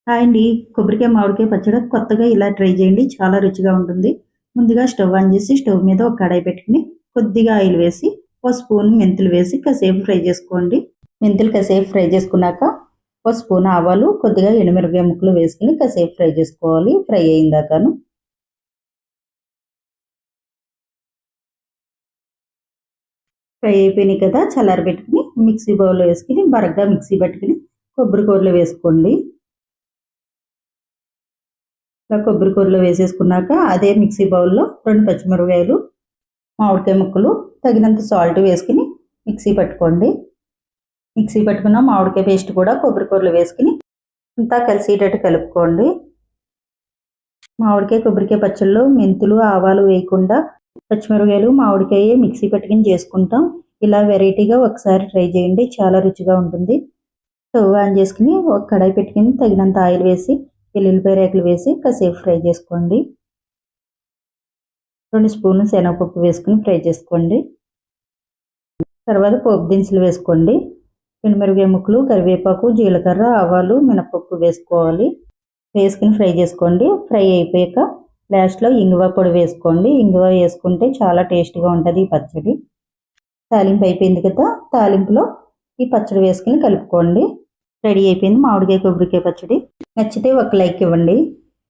Hi అండి. కొబ్బరికాయ, మామిడికాయ పచ్చడి కొత్తగా ఇలా ట్రై చేయండి. చాలా రుచిగా ఉంటుంది. ముందుగా స్టవ్ ఆన్ చేసి స్టవ్ మీద ఒక కడాయి పెట్టుకుని కొద్దిగా ఆయిల్ వేసి ఒక స్పూన్ మెంతులు వేసి కాసేపు ఫ్రై చేసుకోండి. మెంతులు కాసేపు ఫ్రై చేసుకున్నాక ఒక స్పూన్ ఆవాలు, కొద్దిగా ఎండుమిరపకాయ ముక్కలు వేసుకుని కాసేపు ఫ్రై చేసుకోవాలి. ఫ్రై అయిందాకను ఫ్రై అయిపోయినాయి కదా, చల్లారి పెట్టుకుని మిక్సీ బౌల్లో వేసుకుని బరగ్గా మిక్సీ పట్టుకుని కొబ్బరి కూరలో వేసుకోండి. కొబ్బరి కూరలో వేసేసుకున్నాక అదే మిక్సీ బౌల్లో 2 పచ్చిమిరపకాయలు, మామిడికాయ ముక్కలు, తగినంత సాల్ట్ వేసుకుని మిక్సీ పట్టుకోండి. మిక్సీ పట్టుకున్న మామిడికాయ పేస్ట్ కూడా కొబ్బరి కూరలో వేసుకుని అంతా కలిసేటట్టు కలుపుకోండి. మామిడికాయ, కొబ్బరికాయ పచ్చళ్ళు మెంతులు, ఆవాలు వేయకుండా పచ్చిమిరపకాయలు, మామిడికాయ మిక్సీ పట్టుకుని చేసుకుంటాం. ఇలా వెరైటీగా ఒకసారి ట్రై చేయండి, చాలా రుచిగా ఉంటుంది. స్టవ్ ఆన్ చేసుకుని ఒక కడాయి పెట్టుకుని తగినంత ఆయిల్ వేసి వెల్లుల్లిపాయ రేకులు వేసి కాసేపు ఫ్రై చేసుకోండి. 2 స్పూన్లు శనగపప్పు వేసుకుని ఫ్రై చేసుకోండి. తర్వాత పోపు దినుసులు వేసుకోండి. ఎండుమిరపకాయ ముక్కలు, కరివేపాకు, జీలకర్ర, ఆవాలు, మినపప్పు వేసుకోవాలి. వేసుకుని ఫ్రై చేసుకోండి. ఫ్రై అయిపోయాక లాస్ట్లో ఇంగువ పొడి వేసుకోండి. ఇంగువ వేసుకుంటే చాలా టేస్ట్గా ఉంటుంది ఈ పచ్చడి. తాలింపు అయిపోయింది కదా, తాలింపులో ఈ పచ్చడి వేసుకుని కలుపుకోండి. రెడీ అయిపోయింది మామిడికాయ, కొబ్బరికాయ పచ్చడి. నచ్చితే ఒక లైక్ ఇవ్వండి.